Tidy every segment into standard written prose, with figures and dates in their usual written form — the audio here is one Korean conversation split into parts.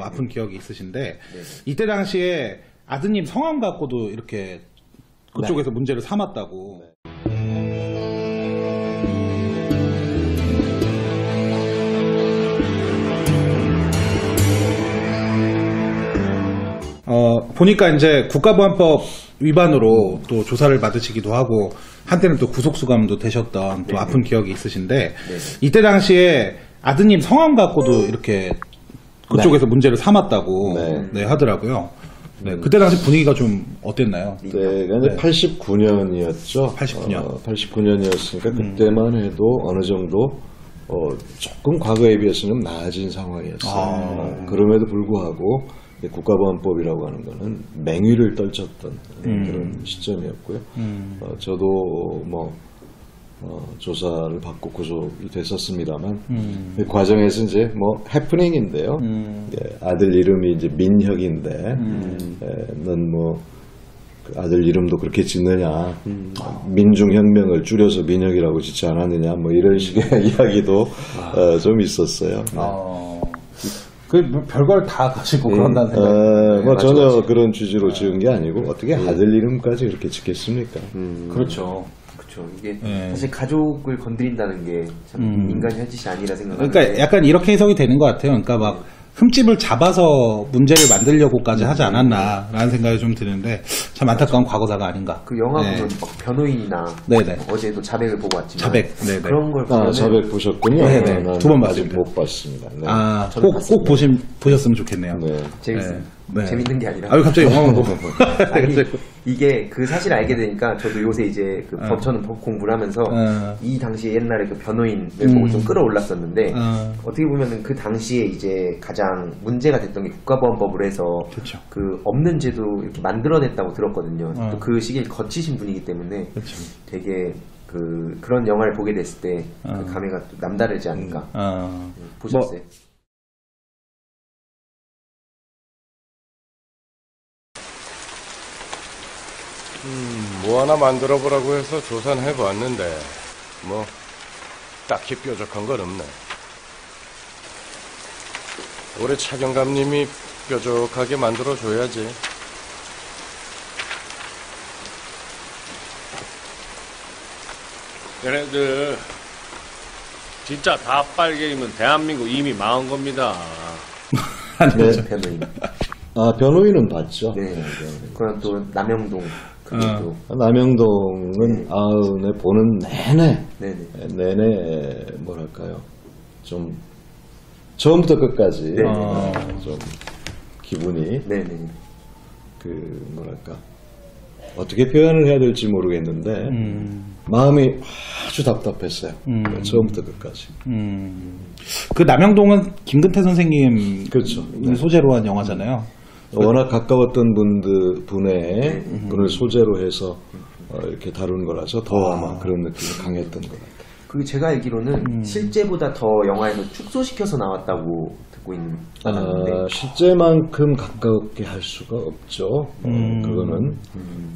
아픈 기억이 있으신데 이때 당시에 아드님 성함 갖고도 이렇게 그쪽에서 문제를 삼았다고. 보니까 이제 국가보안법 위반으로 또 조사를 받으시기도 하고 한때는 또 구속수감도 되셨던 또 아픈 기억이 있으신데 이때 당시에 아드님 성함 갖고도 이렇게 그쪽에서 문제를 삼았다고 하더라고요. 그때 당시 분위기가 좀 어땠나요? 네, 89년이었죠. 89년. 89년이었으니까 그때만 해도 어느 정도 조금 과거에 비해서는 나아진 상황이었어요. 그럼에도 불구하고 국가보안법이라고 하는 거는 맹위를 떨쳤던 그런 시점이었고요. 저도 조사를 받고 구속이 됐었습니다만 그 과정에서 이제 해프닝인데요. 아들 이름이 이제 민혁인데 넌 그 아들 이름도 그렇게 짓느냐, 민중혁명을 줄여서 민혁이라고 짓지 않았느냐, 이런 식의 이야기도 좀 있었어요. 별걸 다 가지고 그런다는 생각. 전혀 그런 취지로 지은 게 아니고 어떻게 아들 이름까지 이렇게 짓겠습니까? 그렇죠. 이게 사실 가족을 건드린다는 게 참 인간이 할 짓이 아니라 생각하는데. 그러니까 약간 이렇게 해석이 되는 것 같아요. 그러니까 막 흠집을 잡아서 문제를 만들려고까지 하지 않았나라는 생각이 좀 드는데 참 안타까운 과거사가 아닌가. 그 영화 보면 막 변호인이나 어제도 자백을 보고 왔지만 자백 그런 걸 보면 자백 보셨군요. 네네. 두 번 봤습니다. 못 봤습니다. 꼭 보셨으면 좋겠네요. 재밌어요. 재밌는 게 아니라. 갑자기 영화만 보고. 아니, 이게 그 사실을 알게 되니까 저도 요새 이제 저는 법 공부를 하면서 이 당시에 옛날에 그 변호인을 보고 좀 끌어올랐었는데 어떻게 보면은 그 당시에 이제 가장 문제가 됐던 게 국가보안법으로 해서 그 없는 제도 이렇게 만들어냈다고 들었거든요. 또 그 시기에 거치신 분이기 때문에 되게 그런 영화를 보게 됐을 때 그 감회가 또 남다르지 않을까. 보셨어요? 뭐 하나 만들어 보라고 해서 조사는 해봤는데 딱히 뾰족한 건 없네. 올해 차경감님이 뾰족하게 만들어 줘야지. 얘네들 진짜 다 빨갱이면 대한민국 이미 망한 겁니다. 변호인. 변호인은 봤죠. 그럼 또 남영동. 남영동은 아은에 보는 내내 뭐랄까요, 좀 처음부터 끝까지 좀 기분이 뭐랄까 어떻게 표현을 해야 될지 모르겠는데 마음이 아주 답답했어요. 처음부터 끝까지. 그 남영동은 김근태 선생님 그렇죠. 소재로 한 영화잖아요. 워낙 가까웠던 분을 소재로 해서 이렇게 다룬 거라서 더 아마 그런 느낌이 강했던 것 같아요. 그리고 제가 알기로는 실제보다 더 영화에서 축소시켜서 나왔다고 듣고 있는데 실제만큼 가깝게 할 수가 없죠. 그거는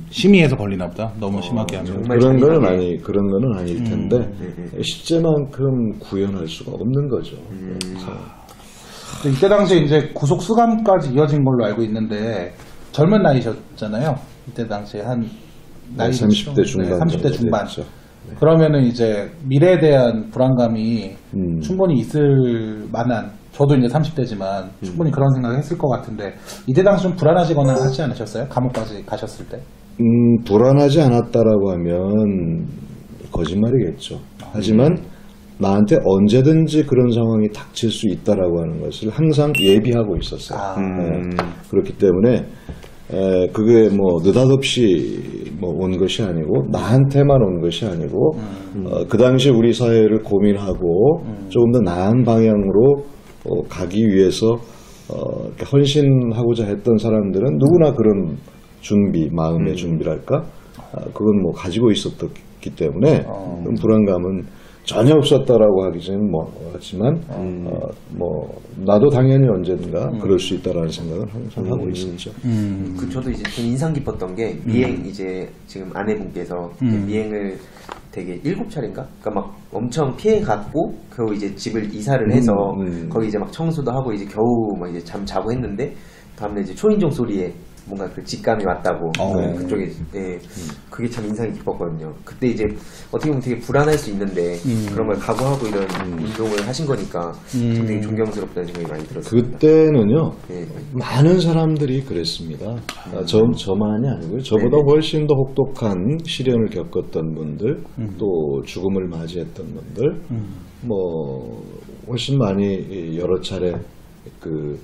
심의에서 걸리나 보다. 너무 심하게 하면 그런 거는 아닐 텐데 실제만큼 구현할 수가 없는 거죠. 이때 당시에 이제 구속 수감까지 이어진 걸로 알고 있는데 젊은 나이셨잖아요. 이때 당시에 한 나이 30대 중반. 30대 중반. 그러면은 이제 미래에 대한 불안감이 충분히 있을 만한, 저도 이제 30대지만 충분히 그런 생각을 했을 것 같은데 이때 당시 좀 불안하시거나 하지 않으셨어요? 감옥까지 가셨을 때? 불안하지 않았다라고 하면 거짓말이겠죠. 하지만 나한테 언제든지 그런 상황이 닥칠 수 있다라고 하는 것을 항상 예비하고 있었어요. 그렇기 때문에 그게 느닷없이 온 것이 아니고 나한테만 온 것이 아니고 그 당시 우리 사회를 고민하고 조금 더 나은 방향으로 가기 위해서 헌신하고자 했던 사람들은 누구나 그런 준비, 마음의 준비랄까, 그건 가지고 있었기 때문에 그런 불안감은 전혀 없었다라고 하기는 하지만 나도 당연히 언젠가 그럴 수 있다라는 생각은 항상 하고 있었죠. 저도 이제 좀 인상 깊었던 게 미행, 이제 지금 아내분께서 미행을 되게 7차례인가? 그러니까 막 엄청 피해 갔고 겨우 이제 집을 이사를 해서 거기 이제 막 청소도 하고 이제 겨우 막 이제 잠 자고 했는데 다음날 이제 초인종 소리에 뭔가 그 직감이 왔다고 그쪽에 그게 참 인상이 깊었거든요. 그때 이제 어떻게 보면 되게 불안할 수 있는데 그런 걸 각오하고 이런 운동을 하신 거니까 참 되게 존경스럽다는 생각이 많이 들었습니다. 그때는요 네. 많은 사람들이 그랬습니다. 저만이 아니고요. 저보다 훨씬 더 혹독한 시련을 겪었던 분들, 또 죽음을 맞이했던 분들, 뭐 훨씬 많이 여러 차례 그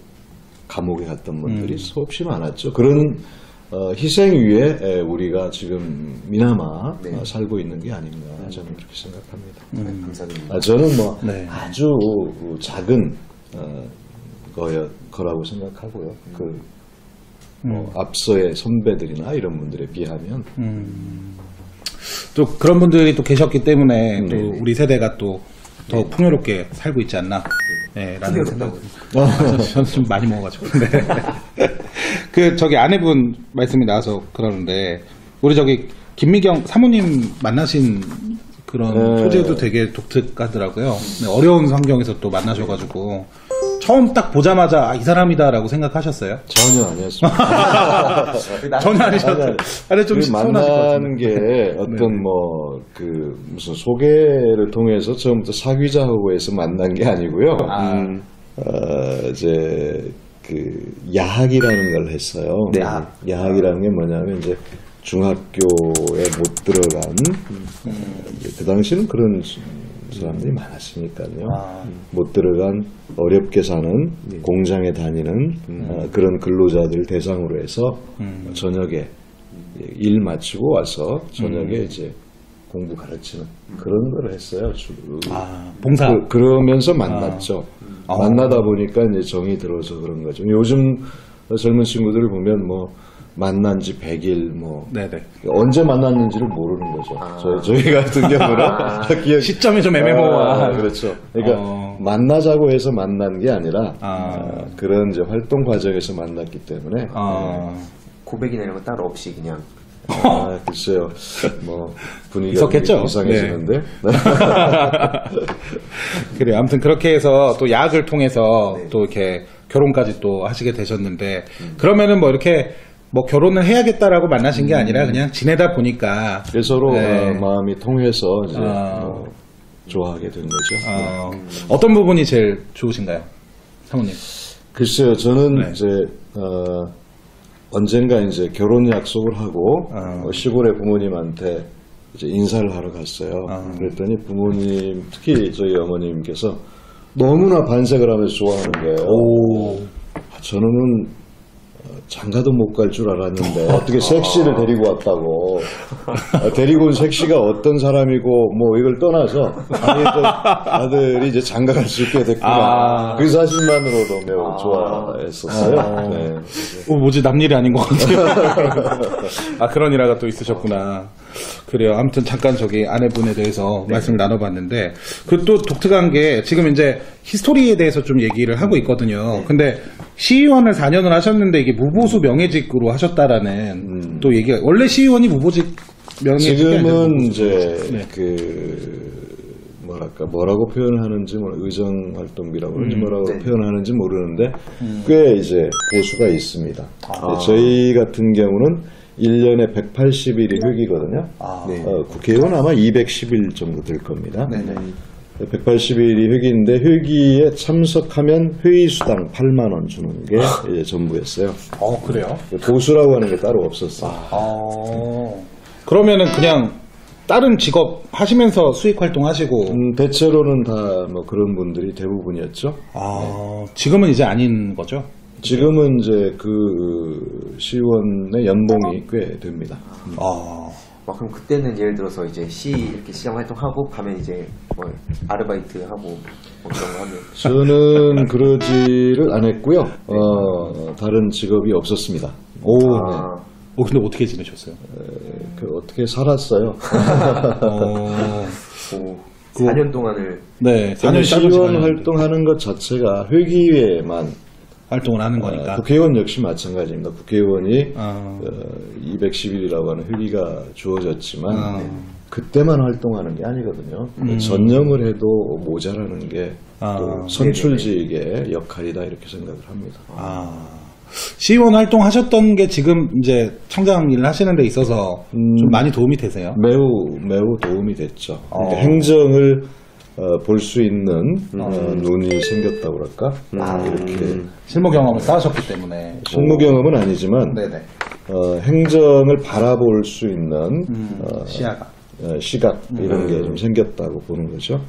감옥에 갔던 분들이 수없이 많았죠. 그런 희생 위에 우리가 지금 미나마 살고 있는 게 아닌가 저는 그렇게 생각합니다. 감사드립니다. 저는 뭐 아주 작은 거라고 생각하고요. 앞서의 선배들이나 이런 분들에 비하면 또 그런 분들이 또 계셨기 때문에 또 우리 세대가 또 더 풍요롭게 살고 있지 않나. 네, 라는 생각. 저는 좀 많이 먹어가지고. 네. 그 저기 아내분 말씀이 나와서 그러는데 우리 저기 김미경 사모님 만나신 그런 소재도 되게 독특하더라고요. 네, 어려운 환경에서 또 만나셔가지고 처음 딱 보자마자 이 사람이다라고 생각하셨어요? 전혀 아니었습니다. 전혀 아니셨어요. 아니 좀 만나는 게 어떤 뭐 그 무슨 소개를 통해서 처음부터 사귀자고 해서 만난 게 아니고요. 이제 그 야학이라는 걸 했어요. 네. 야학이라는 게 뭐냐면 이제 중학교에 못 들어간 그 당시는 그런 사람들이 많았으니까요. 못 들어간 어렵게 사는 공장에 다니는 그런 근로자들 대상으로 해서 저녁에 일 마치고 와서 저녁에 이제 공부 가르치는 그런 걸 했어요. 봉사. 그러면서 만났죠. 만나다 보니까 이제 정이 들어서 그런 거죠. 요즘 젊은 친구들을 보면 뭐 만난 지 100일 뭐 네네. 언제 만났는지를 모르는 거죠. 저희 같은 경우는 기억 시점이 좀 애매모호한. 그렇죠. 그러니까 만나자고 해서 만난 게 아니라 그런 이제 활동 과정에서 만났기 때문에 고백이나 이런 거 따로 없이 그냥 글쎄요. 뭐 분위기가 있었겠죠? 이상해지는데. 네. 그래요. 아무튼 그렇게 해서 또 야학을 통해서 또 이렇게 결혼까지 또 하시게 되셨는데 그러면은 뭐 이렇게 뭐 결혼을 해야겠다라고 만나신 게 아니라 그냥 지내다 보니까 서로 마음이 통해서 이제 뭐 좋아하게 된 거죠. 어떤 부분이 제일 좋으신가요, 사모님? 글쎄요, 저는 이제 언젠가 이제 결혼 약속을 하고 시골의 부모님한테 이제 인사를 하러 갔어요. 그랬더니 부모님, 특히 저희 어머님께서 너무나 반색을 하면서 좋아하는 거예요. 저는 장가도 못 갈 줄 알았는데 어떻게 섹시를 데리고 왔다고. 데리고 온 섹시가 어떤 사람이고 뭐 이걸 떠나서 아들이 이제 장가 갈 수 있게 됐구나. 그 사실만으로도 매우 좋아했었어요. 네. 뭐지 남일이 아닌 것 같아요. 그런 일화가 또 있으셨구나. 그래요. 아무튼 잠깐 저기 아내분에 대해서 말씀을 나눠봤는데 그 또 독특한 게 지금 이제 히스토리에 대해서 좀 얘기를 하고 있거든요. 근데 시의원을 4년을 하셨는데 이게 무보수 명예직으로 하셨다라는 또 얘기가 원래 시의원이 무보직 명예직 지금은 이제 뭐라고 표현하는지 의정활동비라고 그런지 뭐라고 표현하는지 모르는데 꽤 이제 보수가 있습니다. 저희 같은 경우는 1년에 180일이 회기거든요. 국회의원 아마 210일 정도 될 겁니다. 180일이 회기인데 회기에 참석하면 회의수당 8만 원 주는 게 이제 전부였어요. 그래요? 보수라고 하는 게 따로 없었어요. 그러면은 그냥 다른 직업 하시면서 수익 활동하시고 대체로는 다 뭐 그런 분들이 대부분이었죠. 지금은 이제 아닌 거죠? 지금은 이제 그 시의원의 연봉이 꽤 됩니다. 그럼 그때는 예를 들어서 이제 이렇게 시장 활동하고 가면 이제 뭐 아르바이트 하고 뭐 그런 거 하면 저는 그러지를 안 했고요. 다른 직업이 없었습니다. 근데 어떻게 지내셨어요? 어떻게 살았어요? 4년 동안을 저는 시의원 활동하는 것 자체가 회기에만 활동을 하는 거니까. 국회의원 역시 마찬가지입니다. 국회의원이 210일이라고 하는 회기가 주어졌지만 그때만 활동하는 게 아니거든요. 전념을 해도 모자라는 게 또 선출직의 역할이다 이렇게 생각을 합니다. 시의원 활동하셨던 게 지금 이제 청장 일을 하시는 데 있어서 좀 많이 도움이 되세요? 매우 도움이 됐죠. 그러니까 행정을 볼 수 있는 눈이 생겼다고 그럴까? 이렇게 실무 경험을 쌓으셨기 때문에. 실무 경험은 아니지만 네네. 행정을 바라볼 수 있는 시야가. 시각 이런 게 좀 생겼다고 보는 거죠.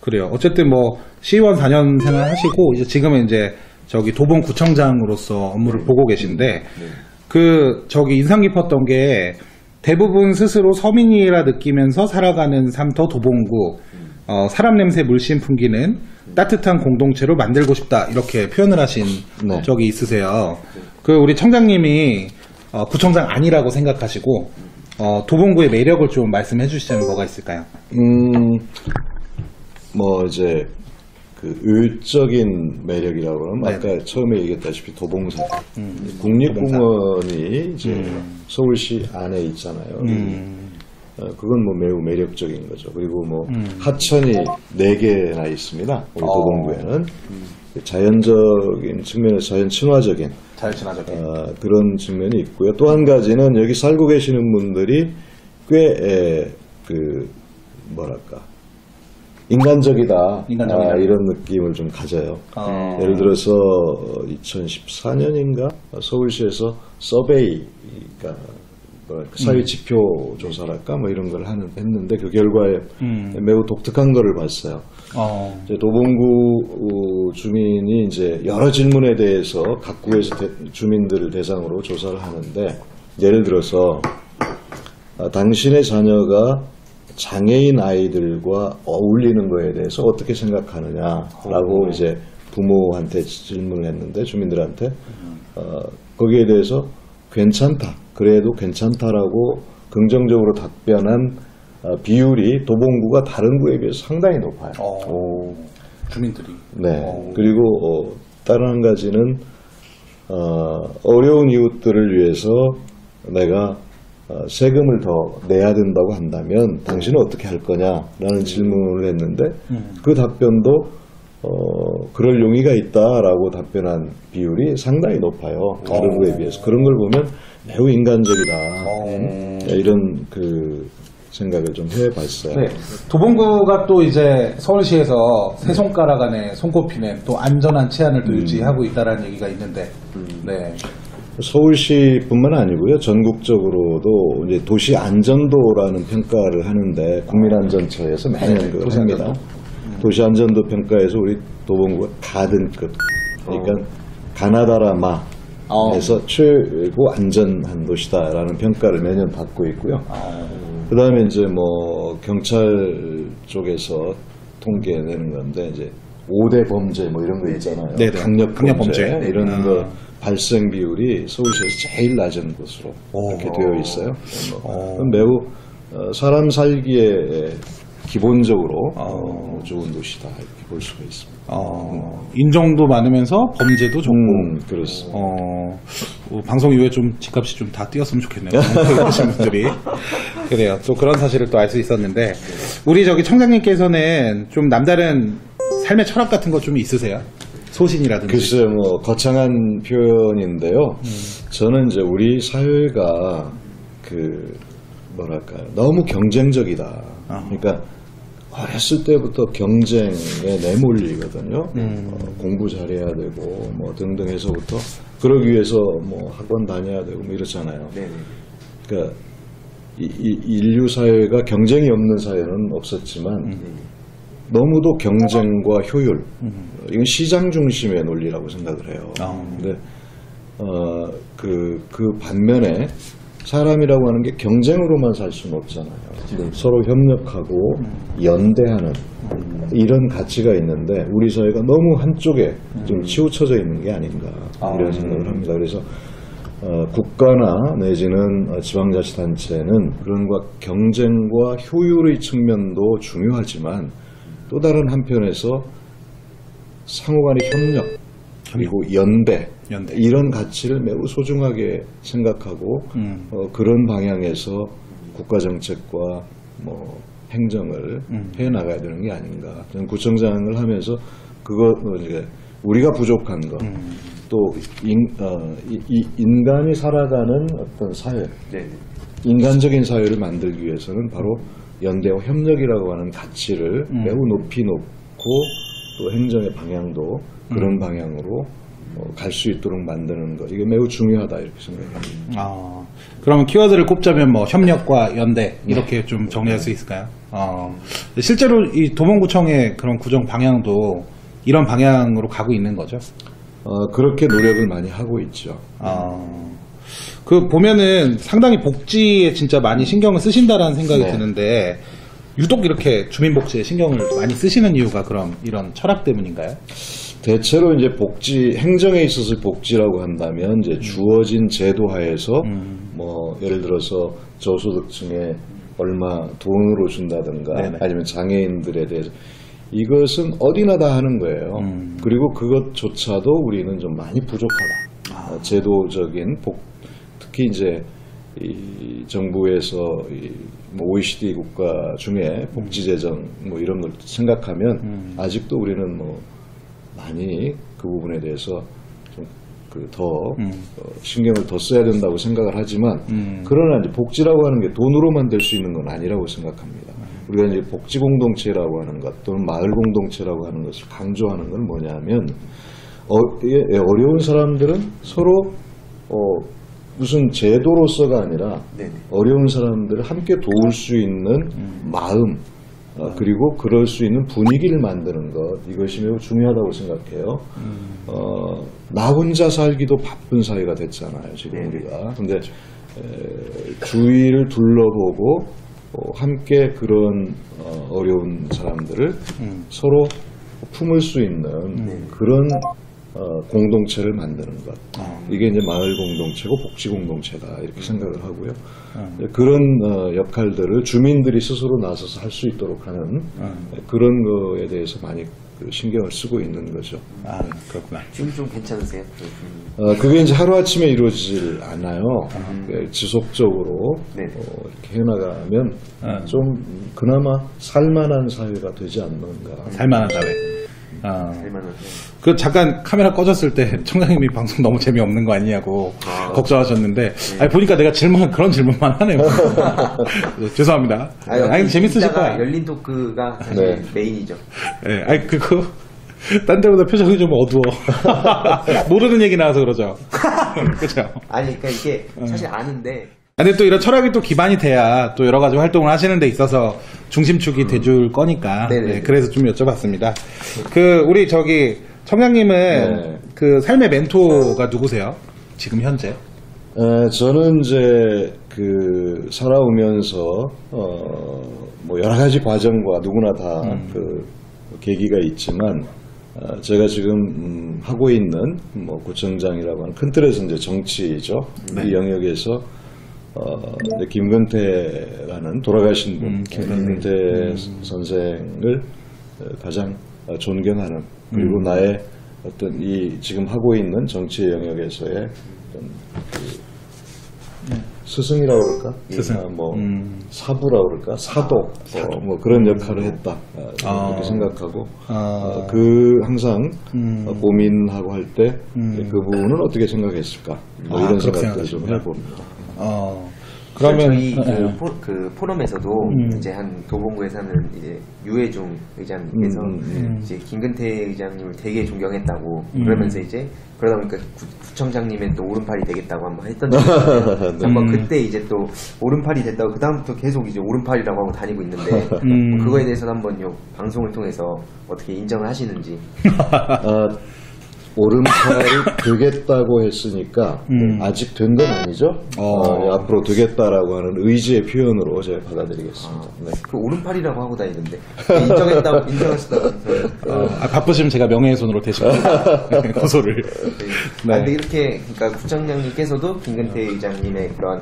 그래요. 어쨌든 뭐 시의원 4년 생활하시고 이제 지금은 이제 저기 도봉구청장으로서 업무를 보고 계신데 그 저기 인상 깊었던 게 대부분 스스로 서민이라 느끼면서 살아가는 삼터 도봉구 사람 냄새 물씬 풍기는 따뜻한 공동체로 만들고 싶다 이렇게 표현을 하신 적이 있으세요. 그 우리 청장님이 구청장 아니라고 생각하시고 도봉구의 매력을 좀 말씀해 주시자면 뭐가 있을까요? 뭐 이제 그 의적인 매력이라고 하면 아까 처음에 얘기했다시피 도봉산 국립공원이 이제 서울시 안에 있잖아요. 그건 뭐 매우 매력적인 거죠. 그리고 뭐 하천이 4개나 있습니다. 우리 도봉구에는 자연적인 측면에서 자연 친화적인 그런 측면이 있고요. 또 한 가지는 여기 살고 계시는 분들이 꽤 그 뭐랄까 인간적이다. 이런 느낌을 좀 가져요. 예를 들어서 2014년인가 서울시에서 서베이가 사회 지표 조사랄까 뭐 이런 걸 했는데 그 결과에 매우 독특한 거를 봤어요. 이제 도봉구 주민이 이제 여러 질문에 대해서 각 구에서 주민들을 대상으로 조사를 하는데 예를 들어서 당신의 자녀가 장애인 아이들과 어울리는 거에 대해서 어떻게 생각하느냐라고 이제 부모한테 질문을 했는데 주민들한테 거기에 대해서 괜찮다. 그래도 괜찮다라고 긍정적으로 답변한 비율이 도봉구가 다른 구에 비해서 상당히 높아요. 주민들이. 네. 그리고 다른 한 가지는 어려운 이웃들을 위해서 내가 세금을 더 내야 된다고 한다면 당신은 어떻게 할 거냐라는 질문을 했는데 그 답변도 그럴 용의가 있다라고 답변한 비율이 상당히 높아요. 다른 구에 비해서. 그런 걸 보면 매우 인간적이다. 이런 그 생각을 좀 해봤어요. 네. 도봉구가 또 이제 서울시에서 세 손가락 안에 손꼽히는 또 안전한 치안을 또 유지하고 있다라는 얘기가 있는데, 네. 서울시뿐만 아니고요. 전국적으로도 이제 도시 안전도라는 평가를 하는데 국민안전처에서 매년 그걸 합니다. 도시 안전도 평가에서 우리 도봉구가 가든급. 그러니까 가나다라마에서 최고 안전한 도시다라는 평가를 매년 받고 있고요. 그 다음에 이제 뭐 경찰 쪽에서 통계내는 건데 이제 5대 범죄 뭐 이런 거 있잖아요. 강력 범죄 이런 거 발생 비율이 서울시에서 제일 낮은 곳으로 이렇게 되어 있어요. 매우 사람 살기에 기본적으로 좋은 도시다 이렇게 볼 수가 있습니다. 인정도 많으면서 범죄도 적고. 그렇습니다. 방송 이후에 좀 집값이 좀 다 뛰었으면 좋겠네요. 하시는 분들이. 그래요. 또 그런 사실을 또 알 수 있었는데 우리 저기 청장님께서는 좀 남다른 삶의 철학 같은 거 좀 있으세요? 소신이라든지. 글쎄요, 뭐 거창한 표현인데요. 저는 이제 우리 사회가 그 뭐랄까 너무 경쟁적이다. 그러니까 어렸을 때부터 경쟁에 내몰리거든요. 공부 잘해야 되고 뭐 등등해서부터 그러기 위해서 뭐 학원 다녀야 되고 뭐 이렇잖아요. 그러니까 인류 사회가 경쟁이 없는 사회는 없었지만 너무도 경쟁과 효율 이건 시장 중심의 논리라고 생각을 해요. 근데 그 반면에 사람이라고 하는 게 경쟁으로만 살 수는 없잖아요. 서로 협력하고 연대하는 이런 가치가 있는데 우리 사회가 너무 한쪽에 좀 치우쳐져 있는 게 아닌가 이런 생각을 합니다. 그래서 국가나 내지는 지방자치단체는 그런 경쟁과 효율의 측면도 중요하지만 또 다른 한편에서 상호간의 협력 그리고 연대 이런 가치를 매우 소중하게 생각하고 그런 방향에서 국가 정책과 뭐 행정을 해 나가야 되는 게 아닌가. 저는 구청장을 하면서 그거 이제 우리가 부족한 거, 또 인간이 살아가는 어떤 사회, 네. 인간적인 사회를 만들기 위해서는 바로 연대와 협력이라고 하는 가치를 매우 높이 놓고 또 행정의 방향도 그런 방향으로 갈 수 있도록 만드는 것, 이게 매우 중요하다 이렇게 생각합니다. 그러면 키워드를 꼽자면 뭐 협력과 연대 이렇게 좀 정리할 수 있을까요? 실제로 이 도봉구청의 그런 구정 방향도 이런 방향으로 가고 있는 거죠? 그렇게 노력을 많이 하고 있죠. 그 보면은 상당히 복지에 진짜 많이 신경을 쓰신다라는 생각이 네. 드는데 유독 이렇게 주민복지에 신경을 많이 쓰시는 이유가 그럼 이런 철학 때문인가요? 대체로 이제 복지, 행정에 있어서 복지라고 한다면 이제 주어진 제도 하에서 뭐 예를 들어서 저소득층에 얼마 돈으로 준다든가 네네. 아니면 장애인들에 대해서 이것은 어디나 다 하는 거예요. 그리고 그것조차도 우리는 좀 많이 부족하다. 제도적인 특히 이제 이 정부에서 뭐 OECD 국가 중에 복지 재정 뭐 이런 걸 생각하면 아직도 우리는 뭐 많이 그 부분에 대해서 좀 더 신경을 더 써야 된다고 생각을 하지만 그러나 이제 복지라고 하는 게 돈으로만 될 수 있는 건 아니라고 생각합니다. 우리가 이제 복지 공동체라고 하는 것 또는 마을 공동체라고 하는 것을 강조하는 건 뭐냐면 어려운 사람들은 서로 무슨 제도로서가 아니라 네네. 어려운 사람들을 함께 도울 수 있는 마음 그리고 그럴 수 있는 분위기를 만드는 것, 이것이 매우 중요하다고 생각해요. 나 혼자 살기도 바쁜 사회가 됐잖아요 지금 네네. 우리가. 근데 주위를 둘러보고 함께 그런 어려운 사람들을 서로 품을 수 있는 그런 공동체를 만드는 것. 이게 이제 마을 공동체고 복지 공동체다 이렇게 생각을 하고요. 그런 역할들을 주민들이 스스로 나서서 할 수 있도록 하는 그런 거에 대해서 많이 신경을 쓰고 있는 거죠. 그렇구나. 지금 좀 괜찮으세요? 그게 이제 하루아침에 이루어지질 않아요. 지속적으로 네. 이렇게 해나가면 좀 그나마 살만한 사회가 되지 않는가. 살만한 사회. 살만한 그 잠깐 카메라 꺼졌을 때 청장님이 방송 너무 재미없는 거 아니냐고 걱정하셨는데 아니, 보니까 내가 그런 질문만 하네요. 죄송합니다. 아니 재밌으실 거야. 열린 토크가 사실 메인이죠. 네, 아니 그거 딴 데보다 표정이 좀 어두워. 모르는 얘기 나와서 그러죠. 그렇죠. 아니 그러니까 이게 사실 아는데. 근데 또 이런 철학이 또 기반이 돼야 또 여러 가지 활동을 하시는 데 있어서 중심축이 돼줄 거니까. 네, 그래서 좀 여쭤봤습니다. 우리 청장님은 그 삶의 멘토가 누구세요? 지금 현재? 저는 이제 살아오면서 뭐 여러 가지 과정과 누구나 다 계기가 있지만 제가 지금 하고 있는 뭐 구청장이라고 하는 큰 틀에서 이제 정치죠. 이 영역에서 이제 김근태라는 돌아가신 분, 김근태 선생을 가장 존경하는 그리고 나의 어떤 지금 하고 있는 정치의 영역에서의 어떤 스승이라고 그럴까? 스승. 사부라고 그럴까? 사도. 뭐 그런 역할을 했다. 이렇게 생각하고 항상 고민하고 할 때 그분은 어떻게 생각했을까? 뭐 이런 생각도 좀 해봅니다. 그러면 저희 그 포럼에서도 이제 한 도봉구에 사는 이제 유해중 의장님께서 이제 김근태 의장님을 되게 존경했다고 그러면서 이제 그러다 보니까 구청장님의 또 오른팔이 되겠다고 한번 했던 적이 있어요. 한번 그때 이제 또 오른팔이 됐다고 그 다음부터 계속 이제 오른팔이라고 하고 다니고 있는데 그거에 대해서는 한번 요 방송을 통해서 어떻게 인정을 하시는지. 오른팔이 되겠다고 했으니까 아직 된 건 아니죠. 앞으로 되겠다라고 하는 의지의 표현으로 제가 받아들이겠습니다. 네. 그 오른팔이라고 하고 다니는데 인정하시다고 바쁘시면 제가 명예훼손으로 대신 고소를. 네. 근데 이렇게 그러니까 구청장님께서도 김근태 의장님의 그런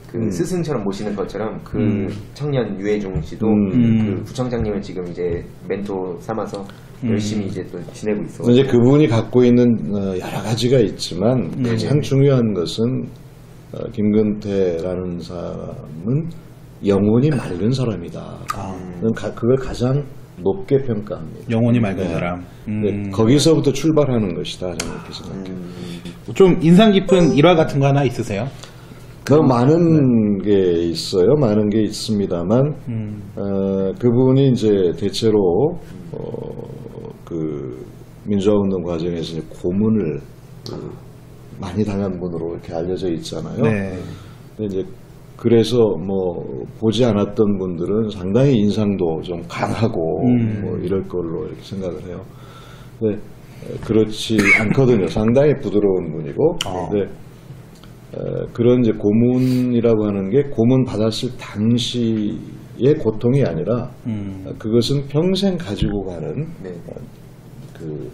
그 스승처럼 모시는 것처럼 그 청년 유해중 씨도 그 구청장님을 지금 이제 멘토 삼아서 열심히 이제 또 지내고 있어. 이제 그분이 갖고 있는 여러 가지가 있지만 가장 중요한 것은 김근태라는 사람은 영혼이 맑은 사람이다. 그걸 가장 높게 평가합니다. 영혼이 맑은 사람. 네, 거기서부터 출발하는 것이다. 저는 이렇게 생각해요. 좀 인상 깊은 일화 같은 거 하나 있으세요? 너무 많은 게 있어요. 많은 게 있습니다만, 그분이 이제 대체로, 그, 민주화운동 과정에서 이제 고문을 많이 당한 분으로 이렇게 알려져 있잖아요. 네. 근데 이제 그래서 뭐 보지 않았던 분들은 상당히 인상도 좀 강하고 뭐 이럴 걸로 이렇게 생각을 해요. 근데 그렇지 않거든요. 상당히 부드러운 분이고. 근데 그런 이제 고문이라고 하는 게 고문 받았을 당시의 고통이 아니라 그것은 평생 가지고 가는 그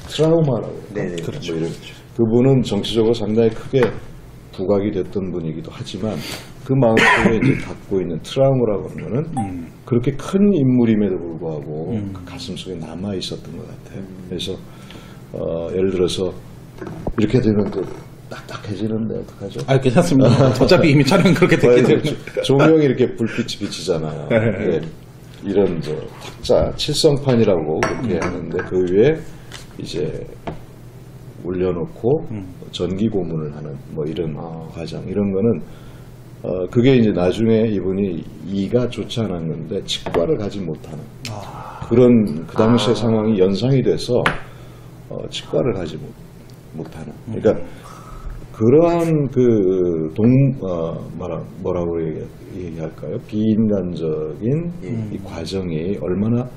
트라우마라고. 네네. 그렇죠. 뭐 이런. 그분은 정치적으로 상당히 크게 부각이 됐던 분이기도 하지만 그 마음속에 이제 갖고 있는 트라우마라고 하는 거는 그렇게 큰 인물임에도 불구하고 그 가슴 속에 남아 있었던 것 같아요. 그래서 예를 들어서 이렇게 되면 또 딱딱해지는데 어떡하죠? 아, 괜찮습니다. 어차피 이미 촬영은 그렇게 됐기 때문에. 조명이 이렇게 불빛이 비치잖아요. 네. 이런 저 탁자 칠성판이라고 그렇게 하는데 그 위에 이제 올려놓고 전기 고문을 하는 뭐 이런 과정 이런 거는 그게 이제 나중에 이분이 이가 좋지 않았는데 치과를 가지 못하는 그런 그 당시의 상황이 연상이 돼서 치과를 가지 못하는 그러니까 그러한 그 뭐라고 얘기할까요? 비인간적인 이 과정이 얼마나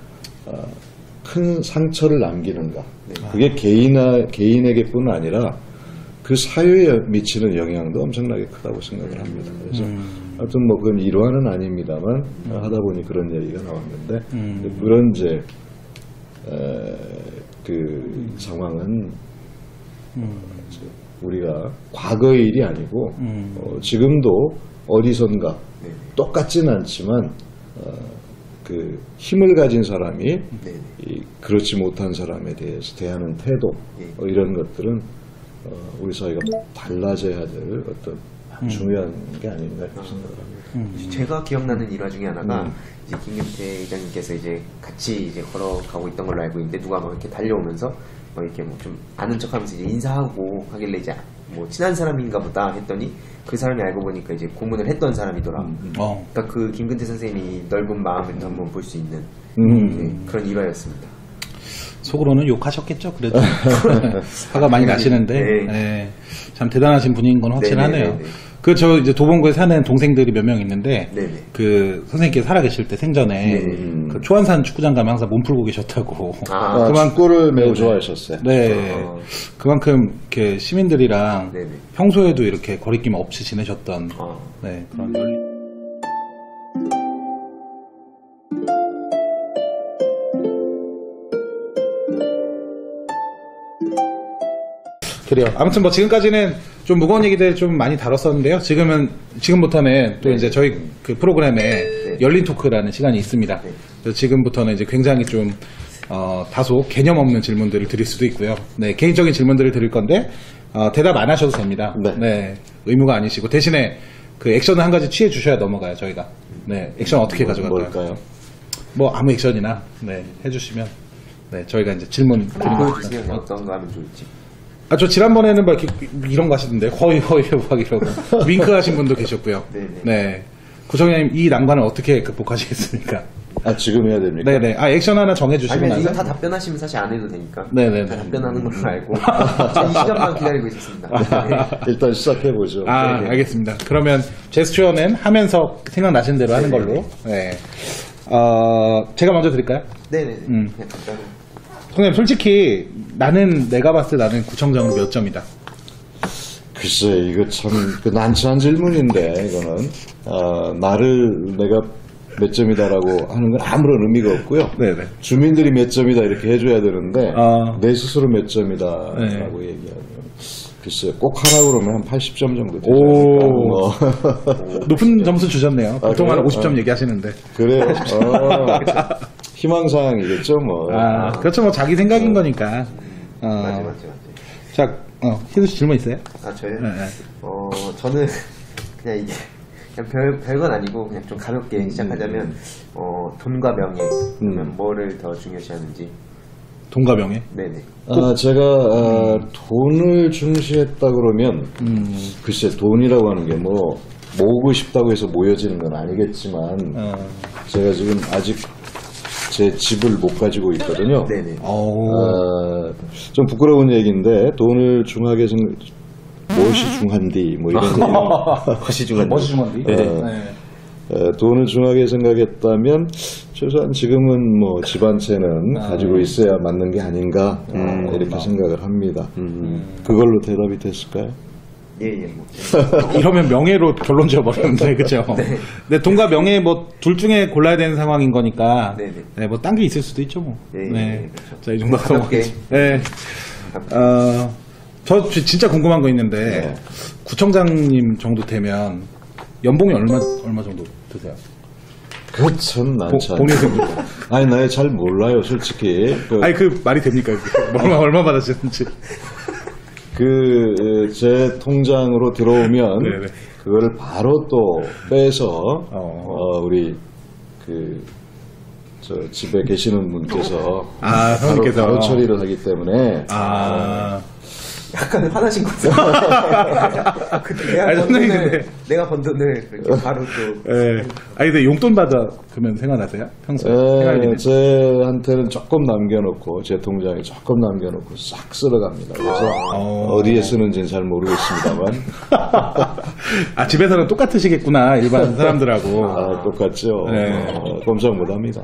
큰 상처를 남기는가. 그게 개인에게뿐 아니라 그 사회에 미치는 영향도 엄청나게 크다고 생각을 합니다. 그래서 하여튼 뭐 그건 일화는 아닙니다만 하다 보니 그런 얘기가 나왔는데 그런 이제 그 상황은 우리가 과거의 일이 아니고 지금도 어디선가 똑같지는 않지만 그 힘을 가진 사람이 그렇지 못한 사람에 대해서 대하는 태도 이런 것들은 우리 사회가 달라져야 될 어떤 중요한 게 아닌가 이렇게 생각을 합니다. 제가 기억나는 일화 중에 하나가 이제 김경태 회장님께서 이제 같이 이제 걸어가고 있던 걸로 알고 있는데 누가 막 이렇게 달려오면서 뭐 이렇게 뭐 좀 아는 척하면서 이제 인사하고 하길래 이제 뭐 친한 사람인가 보다 했더니 그 사람이 알고 보니까 이제 고문을 했던 사람이더라. 그러니까 그 김근태 선생님이 넓은 마음을 한번 볼 수 있는 그런 일화였습니다. 속으로는 욕하셨겠죠, 그래도. 화가 많이 나시는데, 네. 참 대단하신 분인 건 확실하네요. 그, 저 이제 도봉구에 사는 동생들이 몇 명 있는데, 그 선생님께서 살아계실 때 생전에, 그 초안산 축구장 가면 항상 몸 풀고 계셨다고. 축구를 매우 좋아하셨어요. 네. 그만큼, 이렇게 시민들이랑 평소에도 이렇게 거리낌 없이 지내셨던, 네, 그런 그래요. 아무튼 뭐 지금까지는 좀 무거운 얘기들 좀 많이 다뤘었는데요. 지금부터는 또 이제 저희 그 프로그램에 열린 토크라는 시간이 있습니다. 그래서 지금부터는 이제 굉장히 좀 다소 개념 없는 질문들을 드릴 수도 있고요. 네, 개인적인 질문들을 드릴 건데 대답 안 하셔도 됩니다. 네, 의무가 아니시고 대신에 그 액션을 한 가지 취해 주셔야 넘어가요. 저희가. 네, 액션 어떻게 가져갈까요? 뭘까요? 뭐 아무 액션이나 네 해주시면 네 저희가 이제 질문 드리는 보여주세요. 어떤 거 하면 좋을지. 아, 저 지난번에는 막 이런 거 하시던데 허이 막 이러고 윙크 하신 분도 계셨고요. 네. 구청장님 이 난관을 어떻게 극복하시겠습니까? 아, 지금 해야 됩니까? 네네. 아, 액션 하나 정해주시면 아니면 이거 다 답변하시면 사실 안 해도 되니까. 네네네. 다 답변하는 걸로 알고. 이 시간만 기다리고 있었습니다. 일단 시작해보죠. 아, 알겠습니다. 그러면 제스처는 하면서 생각나신 대로 하는 걸로. 네. 제가 먼저 드릴까요? 네네. 그냥 간단히. 선생님, 솔직히 내가 봤을 때 나는 구청장으로 몇 점이다. 글쎄, 이거 참 난처한 질문인데 이거는 나를 내가 몇 점이다라고 하는 건 아무런 의미가 없고요. 네네. 주민들이 몇 점이다 이렇게 해줘야 되는데 내 스스로 몇 점이다라고 얘기하면 글쎄 꼭 하라고 그러면 한 80점 정도 되지 않을까. 높은 점수 주셨네요. 보통 한 그래요? 50점 얘기하시는데. 그래요. 희망사항이겠죠 뭐. 그렇죠. 뭐 자기 생각인 거니까. 맞지. 자, 희수 씨 질문 있어요? 아, 저요? 네. 저는 그냥 이게 그냥 별건 아니고 그냥 좀 가볍게 시작하자면 돈과 명예 그러면 뭐를 더 중요시하는지. 돈과 명예? 네네. 제가 돈을 중시했다 그러면 글쎄 돈이라고 하는 게 뭐 모으고 싶다고 해서 모여지는 건 아니겠지만 제가 지금 아직 제 집을 못 가지고 있거든요. 네네. 좀 부끄러운 얘기인데 돈을 중하게 무엇이 중한디 뭐 이런 것이 중요한. 멋이 중요한데. 돈을 중하게 생각했다면 최소한 지금은 뭐 집 한 채는 가지고 있어야 맞는 게 아닌가 이렇게 생각을 합니다. 그걸로 대답이 됐을까요? 예. 이러면 명예로 결론 지어버렸는데, 그죠? 네. 근데 돈과 명예 뭐 둘 중에 골라야 되는 상황인 거니까, 네네. 네, 뭐 딴 게 있을 수도 있죠, 뭐. 네. 그렇죠. 자, 이 정도 가볍게. 네. 저 진짜 궁금한 거 있는데, 구청장님 정도 되면 연봉이 얼마 정도 드세요? 그참 난참. 본인은 아니 나 잘 몰라요 솔직히. 아니 그 말이 됩니까? 얼마 받으시는지. 제 통장으로 들어오면 네네. 그거를 바로 또 빼서 우리 저 집에 계시는 분께서 바로 처리를 하기 때문에 약간 화나신 것 같아요. 내가 번 돈을 그렇게 바로 또. 네. 아니 근데 용돈 받아 그러면 생활하세요? 평소에? 제한테는 조금 남겨놓고 제 통장에 조금 남겨놓고 싹 쓸어갑니다. 그래서 어디에 쓰는지는 잘 모르겠습니다만. 집에서는 똑같으시겠구나 일반 사람들하고. 똑같죠. 네. 꼼짝 못합니다.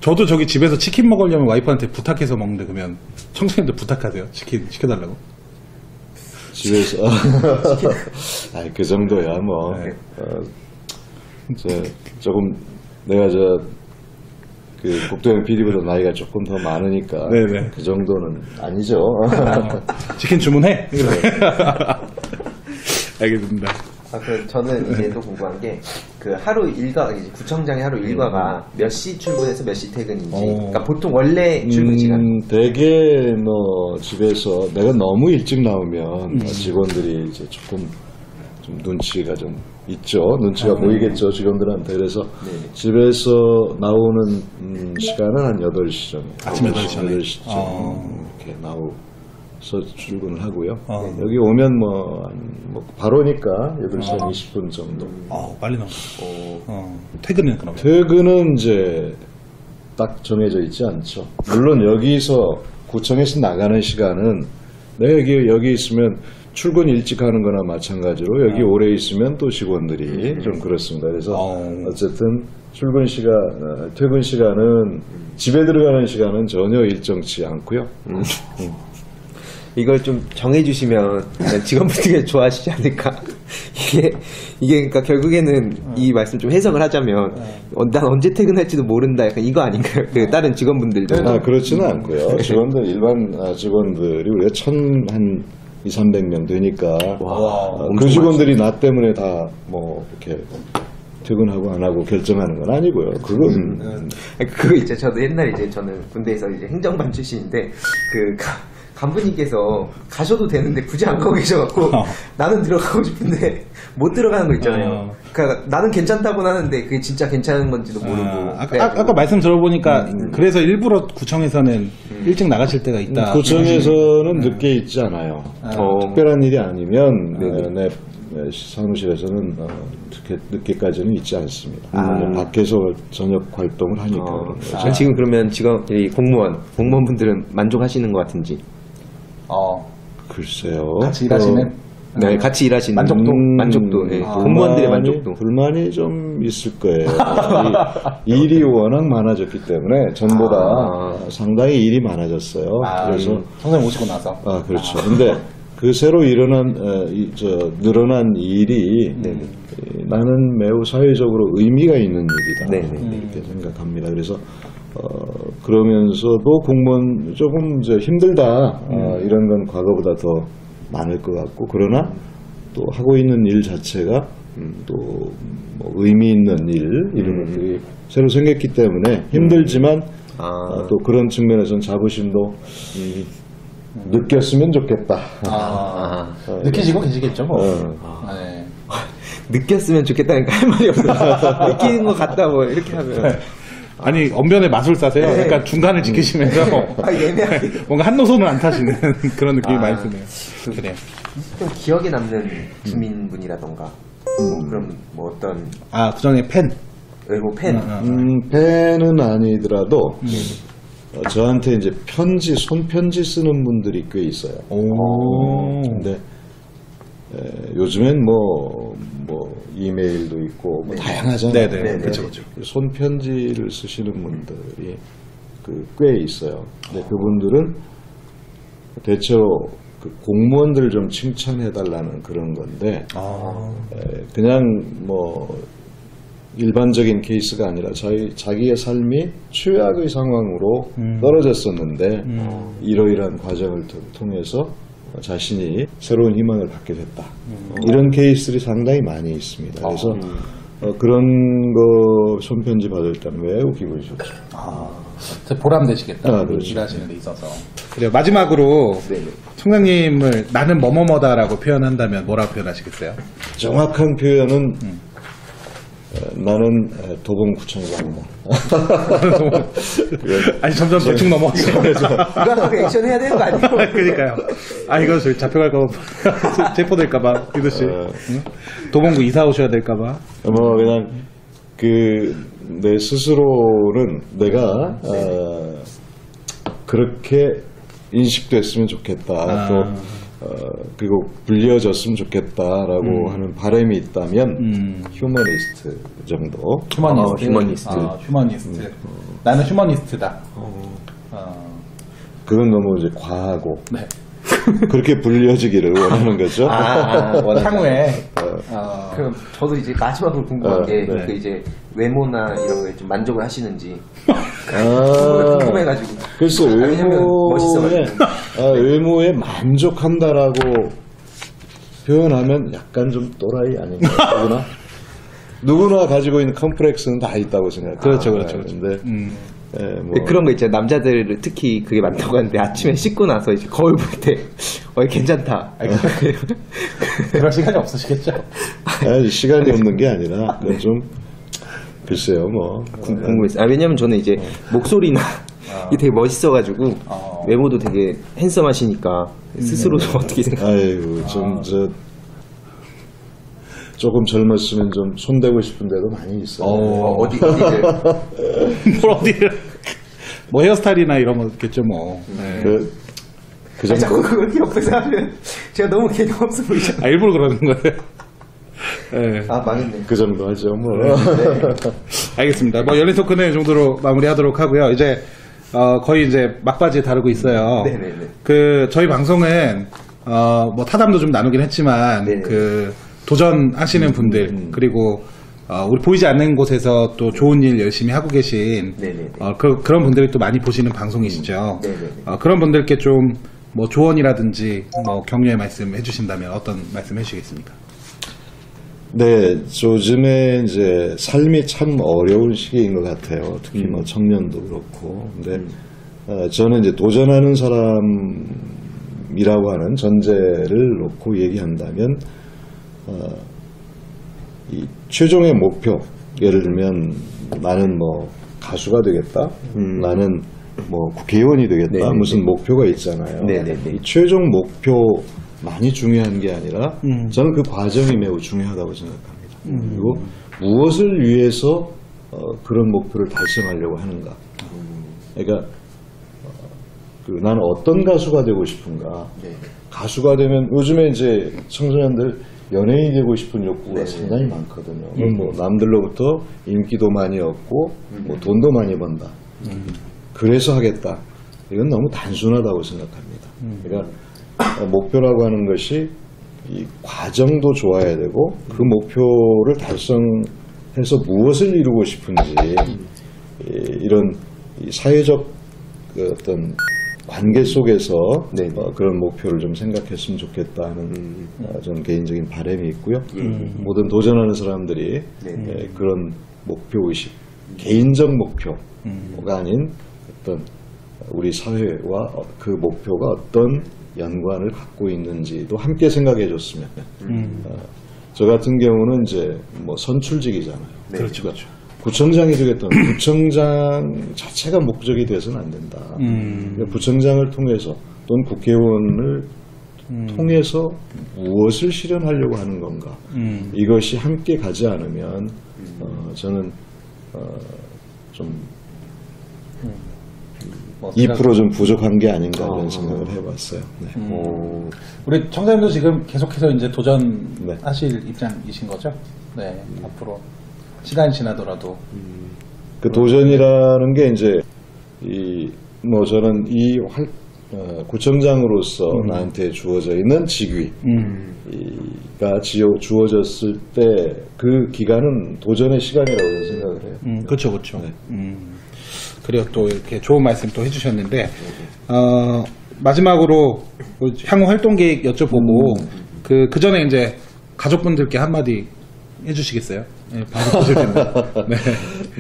저도 저기 집에서 치킨 먹으려면 와이프한테 부탁해서 먹는데 그러면 청소년들 부탁하세요? 치킨 시켜달라고? 집에서 그 정도야 뭐. 네. 조금 내가 국도형 PD보다 나이가 조금 더 많으니까 네네. 그 정도는 아니죠. 치킨 주문해. 알겠습니다. 저는 이제 또 궁금한 게 하루 일과 이제 구청장의 하루 일과가 몇 시 출근해서 몇 시 퇴근인지. 그러니까 보통 원래 출근 시간. 대개 뭐 집에서 내가 너무 일찍 나오면 직원들이 이제 조금 좀 눈치가 좀 있죠. 눈치가 보이겠죠 직원들한테. 그래서 집에서 나오는 시간은 한 8시 정도. 아침 8시쯤. 이렇게 나와서 출근을 하고요. 여기 오면 바로니까 8시 한 20분 정도. 빨리 나오네. 퇴근은 그러면? 퇴근은 이제 딱 정해져 있지 않죠. 물론 여기서 구청에서 나가는 시간은 내가 여기 있으면 출근 일찍 하는 거나 마찬가지로 여기 오래 있으면 또 직원들이 좀 그렇습니다. 그래서 어쨌든 퇴근 시간은 집에 들어가는 시간은 전혀 일정치 않고요. 이걸 좀 정해주시면 직원분들이 좋아하시지 않을까. 이게 그러니까 결국에는 이 말씀 좀 해석을 하자면 난 언제 퇴근할지도 모른다. 약간 이거 아닌가요? 다른 직원분들도. 그렇지는 않고요. 직원들 일반 직원들이 우리가 한 200~300명 되니까 그 직원들이 나 때문에 다 뭐 이렇게 퇴근하고 안 하고 결정하는 건 아니고요. 그거 있죠. 저도 옛날에 저는 군대에서 행정반 출신인데 간부님께서 가셔도 되는데 굳이 안 가고 계셔갖고 나는 들어가고 싶은데 못 들어가는 거 있잖아요. 그러니까 나는 괜찮다고는 하는데 그게 진짜 괜찮은 건지도 모르고. 아까 말씀 들어보니까 그래서 일부러 구청에서는 일찍 나가실 때가 있다. 구청에서는 늦게 있지 않아요. 특별한 일이 아니면 내 사무실에서는 늦게까지는 있지 않습니다. 밖에서 저녁 활동을 하니까 그런 거죠. 지금 그러면 공무원분들은 만족하시는 것 같은지. 글쎄요. 같이 일하시는? 네, 같이 일하시는 만족도. 네. 공무원들의 만족도. 불만이 좀 있을 거예요. 일이 워낙 많아졌기 때문에 전보다 상당히 일이 많아졌어요. 그래서 선생님 오시고 나서. 그렇죠. 근데 새로 늘어난 일이 나는 매우 사회적으로 의미가 있는 일이다. 이렇게 생각합니다. 그래서 그러면서도 공무원 조금 힘들다. 이런 건 과거보다 더 많을 것 같고, 그러나 또 하고 있는 일 자체가 또 뭐 의미 있는 이런 것들이 새로 생겼기 때문에 힘들지만 또 그런 측면에서는 자부심도 느꼈으면 좋겠다. 느끼시고 계시겠죠, 뭐. 네. 느꼈으면 좋겠다니까 할 말이 없어요. 느끼는 것 같다 뭐 이렇게 하면. 아니 언변의 마술사세요. 네. 약간 중간을 지키시면서 애매하게. 뭔가 한 노선을 안 타시는 그런 느낌이 많이 드네요. 그래요. 좀 기억에 남는 주민분이라던가 그럼 뭐 어떤 그 전에 팬. 외모 팬. 팬은 아니더라도 저한테 이제 손편지 쓰는 분들이 꽤 있어요. 근데 요즘엔 뭐 이메일도 있고 뭐 다양하잖아요. 네네. 그렇죠. 손편지를 쓰시는 분들이 꽤 있어요. 근데 그분들은 대체로 그 공무원들 좀 칭찬해달라는 그런 건데 그냥 뭐 일반적인 케이스가 아니라 자기의 삶이 최악의 상황으로 떨어졌었는데 이러이러한 과정을 통해서 자신이 새로운 희망을 갖게 됐다. 이런 케이스들이 상당히 많이 있습니다. 그래서 그런 거 손편지 받을 때는 매우 기분이 좋죠. 보람되시겠다. 그렇죠. 일하시는 데 있어서. 그래요. 마지막으로 청장님을 나는 뭐뭐뭐다라고 표현한다면 뭐라고 표현하시겠어요? 정확한 표현은 나는 도봉구청장이다. 아니 점점 대충 넘어가죠. 이거 액션 해야 되는 거 아니에요? 그러니까요. 이거 저희 잡혀갈까봐 체포될까봐 유도 씨. 응? 도봉구 이사 오셔야 될까봐. 뭐 그냥 내 스스로는 내가 그렇게 인식됐으면 좋겠다. 또 그리고 불려졌으면 좋겠다라고 하는 바람이 있다면 휴머니스트 정도. 휴머니스트. 휴머니스트. 나는 휴머니스트다. 그건 너무 이제 과하고 네. 그렇게 불려지기를 원하는 거죠. 향후에. 그럼 저도 이제 마지막으로 궁금한 게 네. 그 이제 외모나 이런 거에 좀 만족을 하시는지 궁금해가지고. 글쎄 왜냐면 외모에 만족한다라고 표현하면 약간 좀 또라이 아닌가? 누구나 가지고 있는 컴플렉스는 다 있다고 생각해요. 그렇죠. 근데 그런 거 있잖아요. 남자들 특히 그게 많다고 하는데 아침에 씻고 나서 이제 거울 볼 때 괜찮다. 그럴 시간이 없으시겠죠? 시간이 없는 게 아니라 좀 글쎄요 뭐 궁금했어요. 왜냐면 저는 이제 목소리나 이게 되게 멋있어가지고 외모도 되게 핸섬하시니까 스스로 좀 어떻게 생각해요? 조금 젊었으면 좀 손대고 싶은 데도 많이 있어요. 어디를? 뭘 어디를? 뭐 헤어스타일이나 이런 거겠죠 뭐. 그 정도. 자꾸 그걸 옆에서 하면 제가 너무 개념 없어 보이잖아요. 일부러 그러는 거예요. 네. 망했네. 그 정도 하죠 뭐. 알겠습니다. 뭐 열린 토크는 이 정도로 마무리하도록 하고요. 이제 거의 이제 막바지에 다루고 있어요. 네네네. 저희 방송은 뭐 타담도 좀 나누긴 했지만 네네. 도전하시는 분들 그리고 우리 보이지 않는 곳에서 또 좋은 일 열심히 하고 계신 그런 분들이 또 많이 보시는 방송이시죠. 그런 분들께 좀 뭐 조언이라든지 뭐 격려의 말씀 해주신다면 어떤 말씀 해주시겠습니까? 네, 요즘에 이제 삶이 참 어려운 시기인 것 같아요. 특히 뭐 청년도 그렇고. 근데 저는 이제 도전하는 사람이라고 하는 전제를 놓고 얘기한다면 이 최종의 목표, 예를 들면 나는 뭐 가수가 되겠다, 나는 뭐 국회의원이 되겠다, 무슨 목표가 있잖아요. 이 최종 목표만이 중요한 게 아니라 저는 그 과정이 매우 중요하다고 생각합니다. 그리고 무엇을 위해서 그런 목표를 달성하려고 하는가. 그러니까 나는 어떤 가수가 되고 싶은가. 가수가 되면 요즘에 이제 청소년들 연예인이 되고 싶은 욕구가 상당히 많거든요. 뭐 남들로부터 인기도 많이 얻고 뭐 돈도 많이 번다. 그래서 하겠다. 이건 너무 단순하다고 생각합니다. 그러니까 목표라고 하는 것이 이 과정도 좋아야 되고 그 목표를 달성해서 무엇을 이루고 싶은지 이런 사회적 어떤 관계 속에서 그런 목표를 좀 생각했으면 좋겠다 하는 저는 개인적인 바람이 있고요. 모든 도전하는 사람들이 그런 목표의식, 개인적 목표가 아닌 어떤 우리 사회와 그 목표가 어떤 연관을 갖고 있는지도 함께 생각해 줬으면 저 같은 경우는 이제 뭐 선출직이잖아요. 네. 그렇죠, 그렇죠. 구청장이 되겠다면 구청장 자체가 목적이 돼서는 안 된다. 그러니까 구청장을 통해서 또는 국회의원을 통해서 무엇을 실현하려고 하는 건가. 이것이 함께 가지 않으면 저는 좀 2% 좀 부족한 게 아닌가 이런 생각을 해봤어요. 네. 우리 청장님도 지금 계속해서 이제 도전하실 네. 입장이신 거죠? 네, 앞으로 시간이 지나더라도. 그 도전이라는 게 이제 뭐 저는 구청장으로서 나한테 주어져 있는 직위가 주어졌을 때 그 기간은 도전의 시간이라고 저는 생각을 해요. 그렇죠, 그렇죠. 네. 그리고 또 이렇게 좋은 말씀 또 해주셨는데, 마지막으로 향후 활동 계획 여쭤보고, 그 전에 이제 가족분들께 한마디 해주시겠어요? 네, 방송 보실 때는.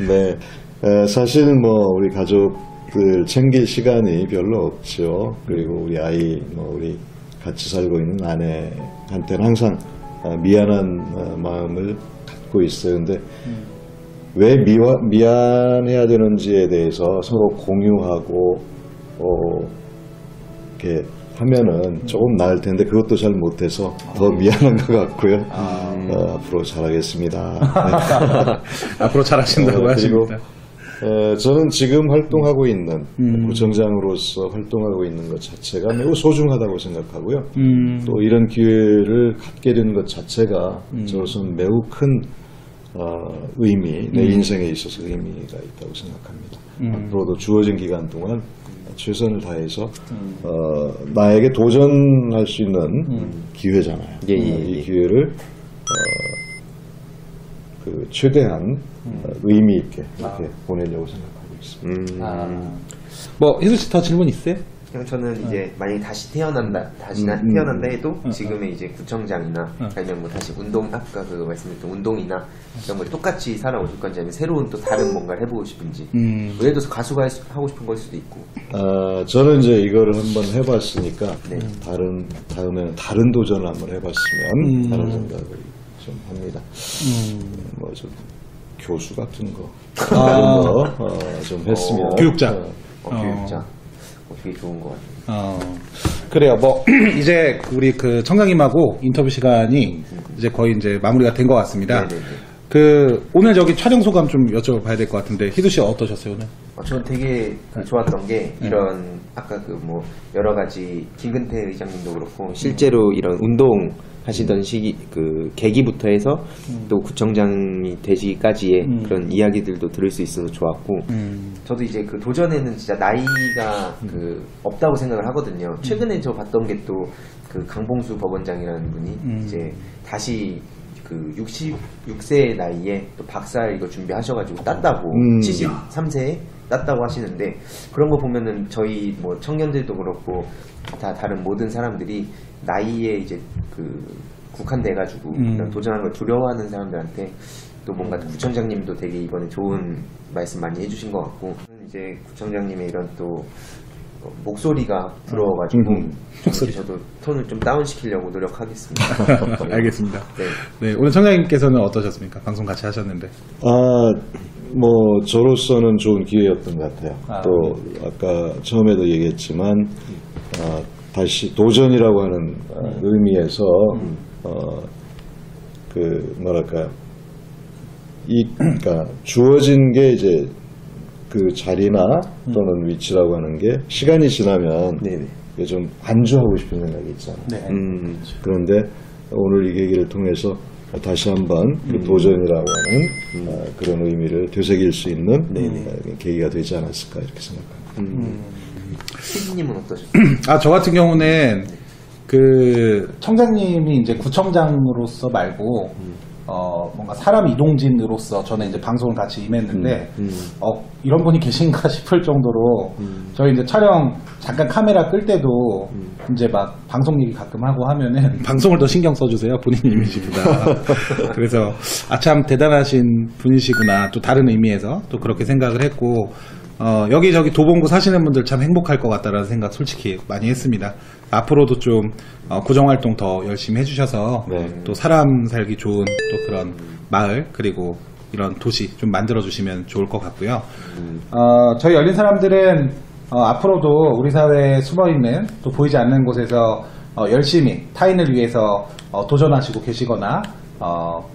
네. 네. 사실 뭐 우리 가족들 챙길 시간이 별로 없죠. 그리고 우리 아이, 뭐 우리 같이 살고 있는 아내한테는 항상 미안한 마음을 갖고 있어요. 근데 왜 미안해야 되는지에 대해서 서로 공유하고 이렇게 하면은 조금 나을 텐데 그것도 잘 못해서 더 미안한 것 같고요. 앞으로 잘하겠습니다. 네. 앞으로 잘하신다고 하십니다. 저는 지금 활동하고 있는 구청장으로서 활동하고 있는 것 자체가 매우 소중하다고 생각하고요. 또 이런 기회를 갖게 된 것 자체가 저로서는 매우 큰 의미, 내 인생에 있어서 의미가 있다고 생각합니다. 앞으로도 주어진 기간 동안 최선을 다해서 나에게 도전할 수 있는 기회잖아요. 이 기회를 그 최대한 의미 있게 이렇게 보내려고 생각하고 있습니다. 뭐 희수 씨 더 질문 있어요? 그냥 저는 이제 만약에 다시 태어난다 해도 지금의 이제 구청장이나 아니면 뭐 다시 아까 그 말씀드렸던 운동이나 이런 걸 똑같이 살아오실 건지 아니면 새로운 또 다른 뭔가를 해보고 싶은지 예를 들어서 가수가 하고 싶은 걸 수도 있고 저는 이제 이거를 한번 해봤으니까 다음에는 다른 도전을 한번 해봤으면 하는 생각을 좀 합니다. 뭐 좀 교수 같은 거 그런 거 좀 했으면 교육자. 교육자 되게 좋은 것 같아요. 그래요. 뭐 이제 우리 그 청장님하고 인터뷰 시간이 이제 거의 이제 마무리가 된 것 같습니다. 네네네. 그 오늘 저기 촬영 소감 좀 여쭤봐야 될 것 같은데 희두 씨 어떠셨어요 오늘? 저는 되게 좋았던 게 이런 아까 그 뭐 여러 가지 김근태 의장님도 그렇고 실제로 이런 운동 하시던 시기 그 계기부터 해서 또 구청장이 되시기까지의 그런 이야기들도 들을 수 있어서 좋았고 저도 이제 그 도전에는 진짜 나이가 그 없다고 생각을 하거든요. 최근에 저 봤던 게 또 그 강봉수 법원장이라는 분이 이제 다시 그 66세의 나이에 또 박사를 이거 준비하셔가지고 땄다고 73세에 땄다고 하시는데 그런 거 보면은 저희 뭐 청년들도 그렇고 다 다른 모든 사람들이 나이에 이제 그 국한돼가지고 이런 도전하는 걸 두려워하는 사람들한테 또 뭔가 구청장님도 되게 이번에 좋은 말씀 많이 해주신 것 같고 이제 구청장님의 이런 또 목소리가 부러워가지고 저도 톤을 좀 다운시키려고 노력하겠습니다. 알겠습니다. 네. 네, 오늘 청장님께서는 어떠셨습니까? 방송 같이 하셨는데. 뭐 저로서는 좋은 기회였던 것 같아요. 또 아까 처음에도 얘기했지만 다시 도전이라고 하는 의미에서 그 뭐랄까요? 그러니까 주어진 게 이제 그 자리나 또는 위치라고 하는 게 시간이 지나면 이게 좀 안주하고 싶은 생각이 있잖아요. 네. 그런데 오늘 이 계기를 통해서 다시 한번 그 도전이라고 하는 그런 의미를 되새길 수 있는 계기가 되지 않았을까 이렇게 생각합니다. PD님은 어떠셨어요? 저 같은 경우는 그 청장님이 이제 구청장으로서 말고 뭔가 사람 이동진으로서 저는 이제 방송을 같이 임했는데 이런 분이 계신가 싶을 정도로 저희 이제 촬영 잠깐 카메라 끌 때도 이제 막 방송 얘기 가끔 하고 하면은 방송을 더 신경 써주세요 본인 이미지보다. 그래서 참 대단하신 분이시구나 또 다른 의미에서 또 그렇게 생각을 했고 여기저기 도봉구 사시는 분들 참 행복할 것 같다라는 생각 솔직히 많이 했습니다. 앞으로도 좀 구정활동 더 열심히 해주셔서 네. 또 사람 살기 좋은 또 그런 마을 그리고 이런 도시 좀 만들어주시면 좋을 것 같고요. 저희 열린 사람들은 앞으로도 우리 사회에 숨어있는 또 보이지 않는 곳에서 열심히 타인을 위해서 도전하시고 계시거나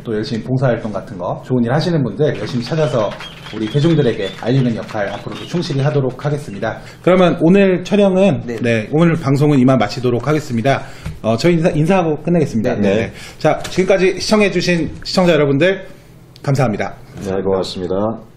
또 열심히 봉사활동 같은 거 좋은 일 하시는 분들 열심히 찾아서 우리 대중들에게 알리는 역할 앞으로도 충실히 하도록 하겠습니다. 그러면 오늘 촬영은 오늘 방송은 이만 마치도록 하겠습니다. 저희 인사하고 끝내겠습니다. 네. 자, 지금까지 시청해주신 시청자 여러분들 감사합니다. 네, 고맙습니다.